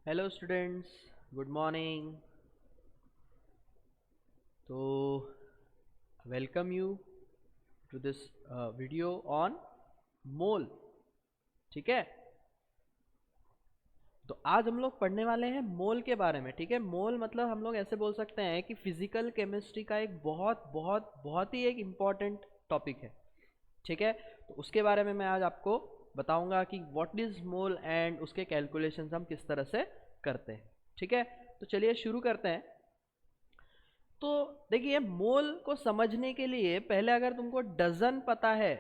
Hello students, good morning. तो welcome you to this video on mole. ठीक है, तो आज हम लोग पढ़ने वाले हैं मोल के बारे में। ठीक है, मोल मतलब हम लोग ऐसे बोल सकते हैं कि फिजिकल केमिस्ट्री का एक बहुत बहुत बहुत ही एक इम्पॉर्टेंट टॉपिक है। ठीक है, तो उसके बारे में मैं आज आपको बताऊंगा कि व्हाट इज मोल एंड उसके कैलकुलेशंस हम किस तरह से करते हैं। ठीक है, तो चलिए शुरू करते हैं। तो देखिए, मोल को समझने के लिए पहले अगर तुमको डजन पता है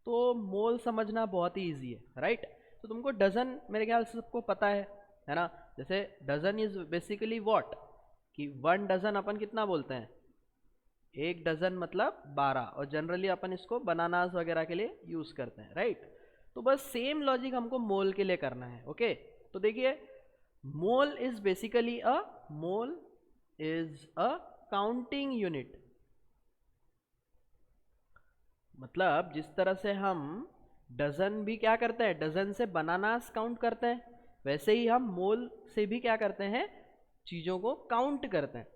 तो मोल समझना बहुत ही इजी है, राइट। तो तुमको डजन मेरे ख्याल से सबको पता है ना। जैसे डजन इज बेसिकली व्हाट, कि 1 डजन अपन कितना बोलते हैं, 1 डजन मतलब 12, और जनरली अपन इसको बनानास वगैरह के लिए यूज करते हैं, राइट। तो बस सेम लॉजिक हमको मोल के लिए करना है। ओके, तो देखिए, mole is basically mole is a counting unit. मतलब जिस तरह से हम डजन भी क्या करते हैं, डजन से बनानास काउंट करते हैं, वैसे ही हम मोल से भी क्या करते हैं, चीजों को काउंट करते हैं।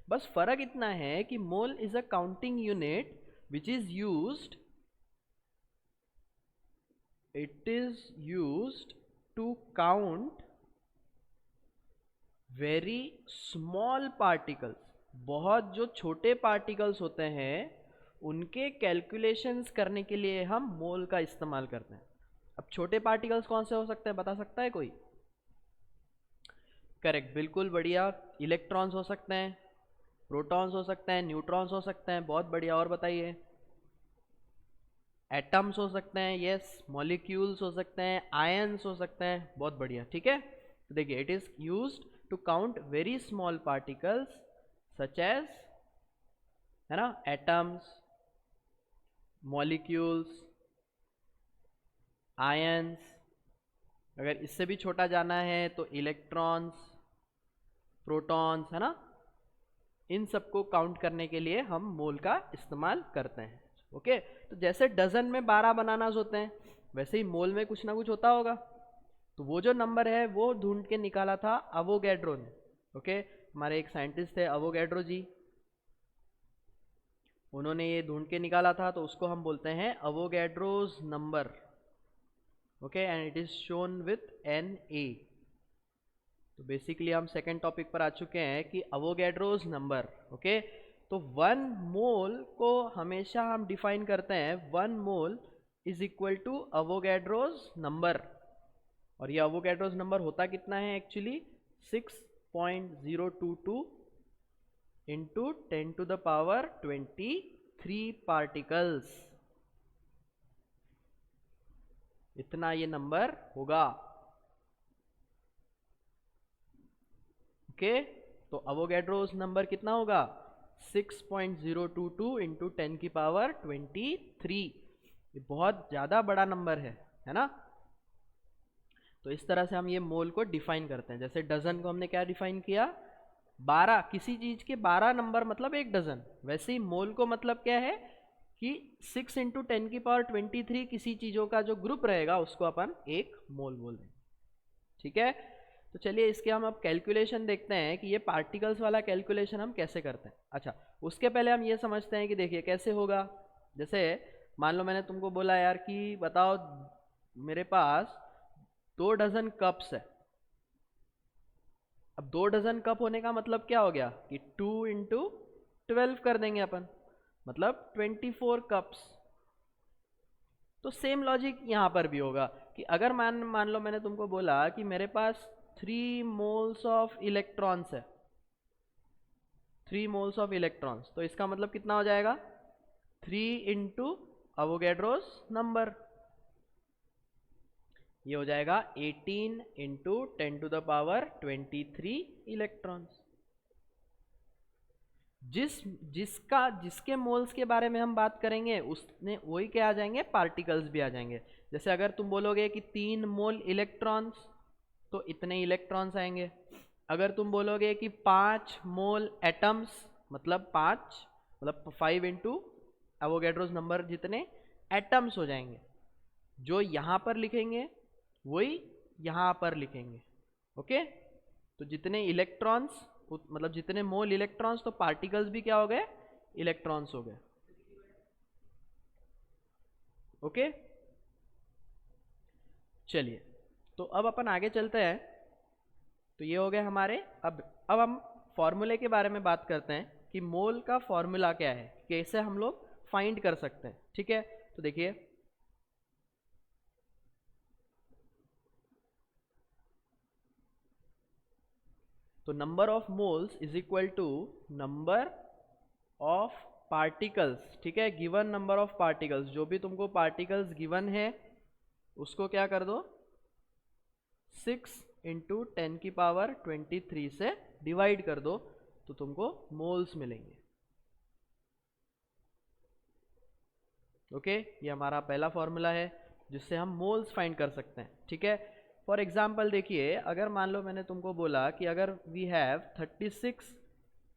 बस फर्क इतना है कि mole is a counting unit which is used, it is used to count very small particles. बहुत जो छोटे पार्टिकल्स होते हैं उनके कैलकुलेशंस करने के लिए हम मोल का इस्तेमाल करते हैं। अब छोटे पार्टिकल्स कौन से हो सकते हैं, बता सकता है कोई? करेक्ट, बिल्कुल बढ़िया। इलेक्ट्रॉन्स हो सकते हैं, प्रोटॉन्स हो सकते हैं, न्यूट्रॉन्स हो सकते हैं। बहुत बढ़िया, और बताइए। एटम्स हो सकते हैं, यस। मॉलिक्यूल्स हो सकते हैं, आयंस हो सकते हैं। बहुत बढ़िया, ठीक है। तो देखिए, it is used to count very small particles such as, है ना, एटम्स, मॉलिक्यूल्स, आयंस। अगर इससे भी छोटा जाना है तो इलेक्ट्रॉन्स, प्रोटॉन्स, है ना। इन सबको काउंट करने के लिए हम मोल का इस्तेमाल करते हैं। ओके, तो जैसे डजन में 12 बनानास होते हैं, वैसे ही मोल में कुछ ना कुछ होता होगा। तो वो जो नंबर है वो ढूंढ के निकाला था अवोगैड्रो ने। ओके, हमारे एक साइंटिस्ट थे अवोगैड्रो जी, उन्होंने ये ढूंढ के निकाला था, तो उसको हम बोलते हैं Avogadro's number. Okay, and it is shown with Na। तो बेसिकली हम सेकेंड टॉपिक पर आ चुके हैं कि अवोगैड्रोज नंबर। ओके, तो 1 मोल को हमेशा हम डिफाइन करते हैं, 1 mole is equal to Avogadro's number. और ये अवोगैड्रोज नंबर होता कितना है एक्चुअली, 6.022 इंटू 10⁻23 पार्टिकल्स। इतना ये नंबर होगा। ओके, तो अवोगैड्रोस नंबर कितना होगा, 6.022 इंटू 10⁻23। ये बहुत ज्यादा बड़ा नंबर है ना। तो इस तरह से हम ये मोल को डिफाइन करते हैं। जैसे डजन को हमने क्या डिफाइन किया, 12, किसी चीज के 12 नंबर मतलब 1 डजन। वैसे ही मोल को मतलब क्या है कि 6 इंटू 10⁻23 किसी चीजों का जो ग्रुप रहेगा उसको अपन एक मोल बोल देंगे। ठीक है, तो चलिए इसके हम अब कैलकुलेशन देखते हैं कि ये पार्टिकल्स वाला कैलकुलेशन हम कैसे करते हैं। अच्छा, उसके पहले हम ये समझते हैं कि देखिए कैसे होगा। जैसे मान लो मैंने तुमको बोला यार कि बताओ, मेरे पास 2 डजन कप्स है। अब 2 डजन कप होने का मतलब क्या हो गया कि 2 इंटू 12 कर देंगे अपन, मतलब 24 कप्स। तो सेम लॉजिक यहाँ पर भी होगा कि अगर मान मान लो मैंने तुमको बोला कि मेरे पास 3 मोल्स ऑफ इलेक्ट्रॉन्स है, 3 मोल्स ऑफ इलेक्ट्रॉन्स, तो इसका मतलब कितना हो जाएगा, 3 इंटू अवोगैड्रोस नंबर। ये हो जाएगा 18 इंटू 10⁻23 इलेक्ट्रॉन्स। जिसके मोल्स के बारे में हम बात करेंगे उसने वही क्या आ जाएंगे, पार्टिकल्स भी आ जाएंगे। जैसे अगर तुम बोलोगे कि 3 मोल इलेक्ट्रॉन्स, तो इतने इलेक्ट्रॉन्स आएंगे। अगर तुम बोलोगे कि 5 मोल एटम्स, मतलब 5, मतलब 5 इंटू एवोगैड्रोस नंबर जितने एटम्स हो जाएंगे। जो यहां पर लिखेंगे वही यहां पर लिखेंगे। ओके, तो जितने इलेक्ट्रॉन्स मतलब जितने मोल इलेक्ट्रॉन्स, तो पार्टिकल्स भी क्या हो गए, इलेक्ट्रॉन्स हो गए। ओके, चलिए तो अब अपन आगे चलते हैं। तो ये हो गए हमारे। अब हम फॉर्मूले के बारे में बात करते हैं कि मोल का फॉर्मूला क्या है, कैसे हम लोग फाइंड कर सकते हैं। ठीक है, तो देखिए तो number of moles is equal to number of particles. ठीक है, गिवन नंबर ऑफ पार्टिकल्स, जो भी तुमको पार्टिकल्स गिवन है उसको क्या कर दो, 6 × 10⁻23 से डिवाइड कर दो, तो तुमको मोल्स मिलेंगे। ओके, ये हमारा पहला फॉर्मूला है जिससे हम मोल्स फाइंड कर सकते हैं। ठीक है, फॉर एग्जाम्पल देखिए, अगर मान लो मैंने तुमको बोला कि अगर we have 36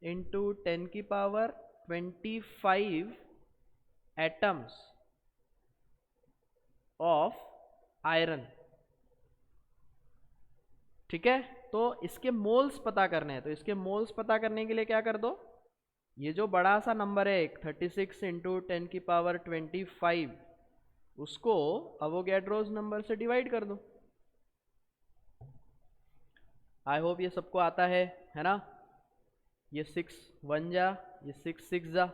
× 10⁻25 atoms of iron. ठीक है, तो इसके मोल्स पता करने हैं, तो इसके मोल्स पता करने के लिए क्या कर दो, ये जो बड़ा सा नंबर है 36 × 10⁻25, उसको अवोगैड्रोस नंबर से डिवाइड कर दो। आई होप ये सबको आता है ना। ये 6 1 जा, ये 6 6 जा,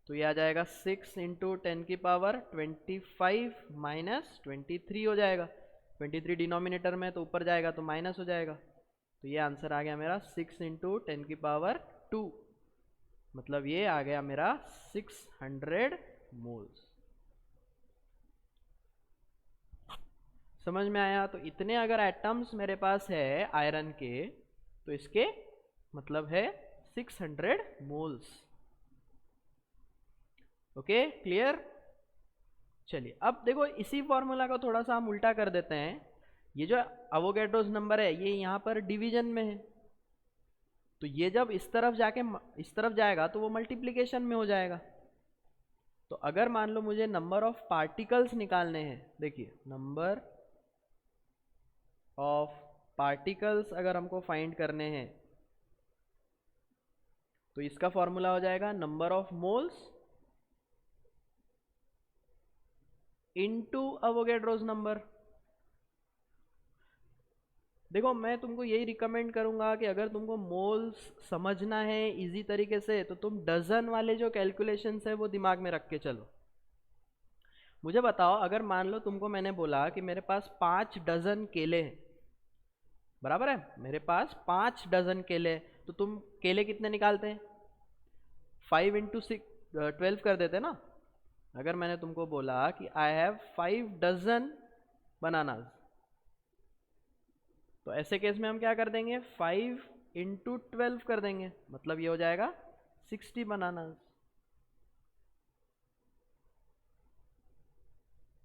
तो ये आ जाएगा 6 × 10⁻25 माइनस 23 हो जाएगा। 23 डिनोमिनेटर में, तो ऊपर जाएगा तो माइनस हो जाएगा। तो ये आंसर आ गया मेरा 6 × 10⁻2, मतलब ये आ गया मेरा 600 मोल्स। समझ में आया? तो इतने अगर एटम्स मेरे पास है आयरन के, तो इसके मतलब है 600 मोल्स। Okay, clear? चलिए अब देखो, इसी फॉर्मूला को थोड़ा सा हम उल्टा कर देते हैं। ये जो अवोगैड्रोस नंबर है ये यहाँ पर डिवीजन में है, तो ये जब इस तरफ जाके इस तरफ जाएगा तो वो मल्टीप्लिकेशन में हो जाएगा। तो अगर मान लो मुझे नंबर ऑफ पार्टिकल्स निकालने हैं, देखिए नंबर ऑफ पार्टिकल्स अगर हमको फाइंड करने हैं, तो इसका फॉर्मूला हो जाएगा number of moles into Avogadro's number. देखो मैं तुमको यही रिकमेंड करूंगा कि अगर तुमको मोल्स समझना है इजी तरीके से, तो तुम डजन वाले जो कैलकुलेशंस है वो दिमाग में रख के चलो। मुझे बताओ, अगर मान लो तुमको मैंने बोला कि मेरे पास 5 डजन केले हैं, बराबर है, मेरे पास 5 डजन केले हैं, तो तुम केले कितने निकालते हैं, 5 × 6 12 कर देते ना। अगर मैंने तुमको बोला कि आई हैव 5 डजन बनानाज, तो ऐसे केस में हम क्या कर देंगे, 5 × 12 कर देंगे, मतलब ये हो जाएगा 60 बनानाज।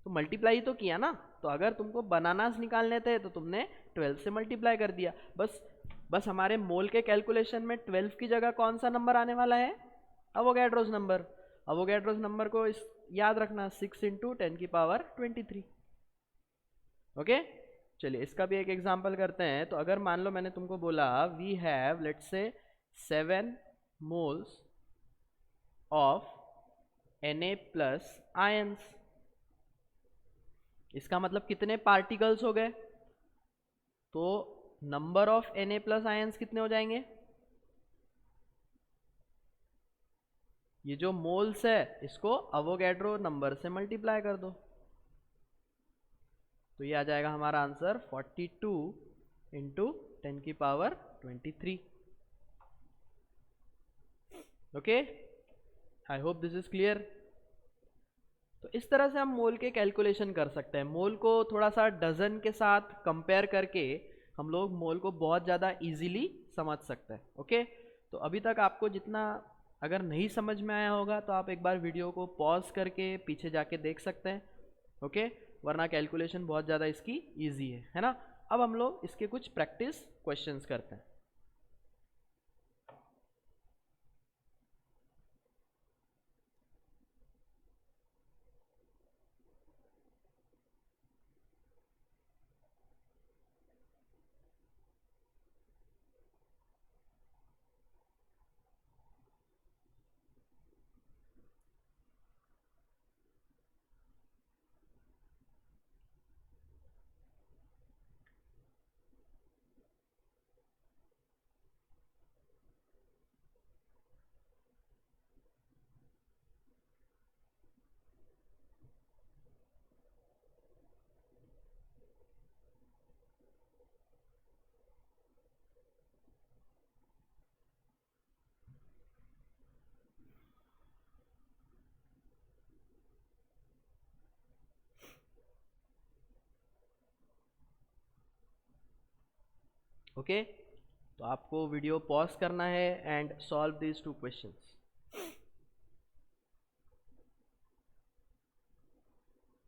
तो मल्टीप्लाई तो किया ना, तो अगर तुमको बनानास निकालने थे तो तुमने 12 से मल्टीप्लाई कर दिया। बस हमारे मोल के कैलकुलेशन में 12 की जगह कौन सा नंबर आने वाला है, अवोगैड्रोस नंबर। अवोगैड्रोस नंबर को याद रखना, 6 × 10⁻23। ओके, चलिए इसका भी एक एग्जांपल करते हैं। तो अगर मान लो मैंने तुमको बोला we have let's say 7 moles of Na+ ions, इसका मतलब कितने पार्टिकल्स हो गए, तो नंबर ऑफ Na+ आयंस कितने हो जाएंगे, ये जो मोल्स है इसको अवोगैड्रो नंबर से मल्टीप्लाई कर दो, तो ये आ जाएगा हमारा answer 42 × 10⁻23। Okay, I hope this is clear. तो इस तरह से हम मोल के कैलकुलेशन कर सकते हैं। मोल को थोड़ा सा डजन के साथ कंपेयर करके हम लोग मोल को बहुत ज़्यादा इजीली समझ सकते हैं। ओके, तो अभी तक आपको जितना अगर नहीं समझ में आया होगा तो आप एक बार वीडियो को पॉज करके पीछे जाके देख सकते हैं। ओके, वरना कैलकुलेशन बहुत ज़्यादा इसकी ईजी है ना। अब हम लोग इसके कुछ प्रैक्टिस क्वेश्चंस करते हैं। ओके, तो आपको वीडियो पॉज करना है एंड सॉल्व दीज 2 क्वेश्चंस।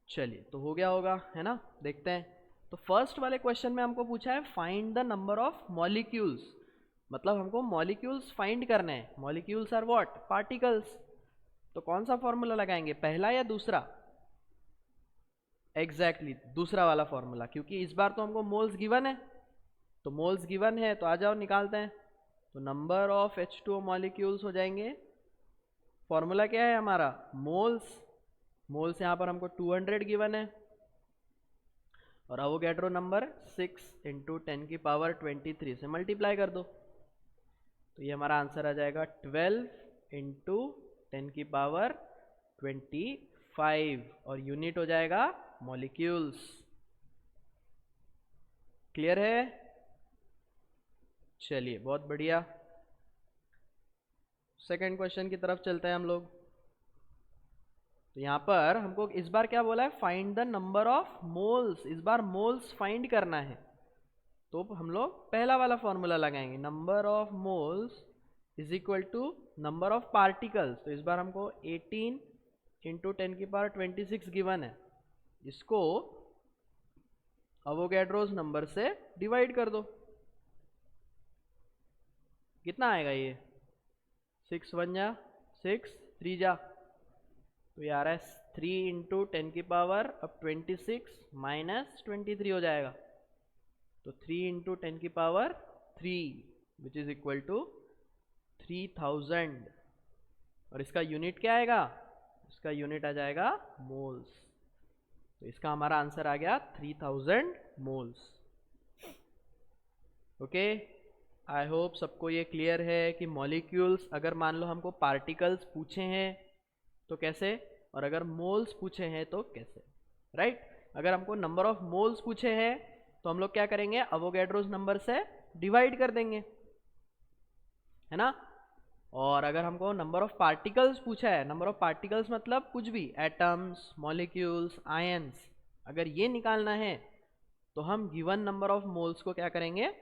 चलिए, तो हो गया होगा, है ना? देखते हैं। तो फर्स्ट वाले क्वेश्चन में हमको पूछा है find the number of molecules, मतलब हमको मॉलिक्यूल्स फाइंड करने हैं। Molecules are what? पार्टिकल्स। तो कौन सा फॉर्मूला लगाएंगे, पहला या दूसरा? एग्जैक्टली दूसरा वाला फॉर्मूला, क्योंकि इस बार तो हमको मोल्स गिवन है। तो मोल्स गिवन है तो आ जाओ निकालते हैं। तो नंबर ऑफ H2O मॉलिक्यूल्स हो जाएंगे, फॉर्मूला क्या है हमारा? मोल्स। मोल्स यहाँ पर हमको 200 गिवन है, और अवोगैड्रो नंबर 6 इंटू 10⁻23 से मल्टीप्लाई कर दो। तो ये हमारा आंसर आ जाएगा 12 इंटू 10⁻25, और यूनिट हो जाएगा मॉलिक्यूल्स। क्लियर है? चलिए, बहुत बढ़िया। सेकंड क्वेश्चन की तरफ चलते हैं हम लोग। तो यहाँ पर हमको इस बार क्या बोला है? Find the number of moles. इस बार मोल्स फाइंड करना है, तो हम लोग पहला वाला फॉर्मूला लगाएंगे, number of moles is equal to number of particles. तो इस बार हमको 18 इंटू 10⁻26 गिवन है, इसको अवोगैड्रोस नंबर से डिवाइड कर दो। कितना आएगा ये? 6 1 जा 6, 3 जा, तो ये आ रहा है 3 इंटू 10⁻26 माइनस 23 हो जाएगा। तो 3 into 10⁻3 which is equal to 3000, और इसका यूनिट क्या आएगा? इसका यूनिट आ जाएगा मोल्स। तो इसका हमारा आंसर आ गया 3000 मोल्स। ओके, आई होप सबको ये क्लियर है कि मॉलिक्यूल्स, अगर मान लो हमको पार्टिकल्स पूछे हैं तो कैसे, और अगर मोल्स पूछे हैं तो कैसे, राइट? अगर हमको नंबर ऑफ मोल्स पूछे हैं तो हम लोग क्या करेंगे? अवोगैड्रोस नंबर से डिवाइड कर देंगे, है ना? और अगर हमको नंबर ऑफ पार्टिकल्स पूछा है, नंबर ऑफ पार्टिकल्स मतलब कुछ भी, एटम्स, मॉलिक्यूल्स, आयंस, अगर ये निकालना है तो हम गिवन नंबर ऑफ मोल्स को क्या करेंगे?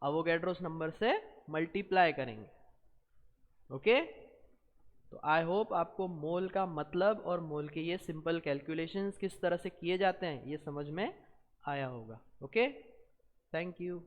अवोगैड्रोस नंबर से मल्टीप्लाई करेंगे। ओके, तो आई होप आपको मोल का मतलब और मोल के ये सिंपल कैलकुलेशंस किस तरह से किए जाते हैं ये समझ में आया होगा। Okay, thank you.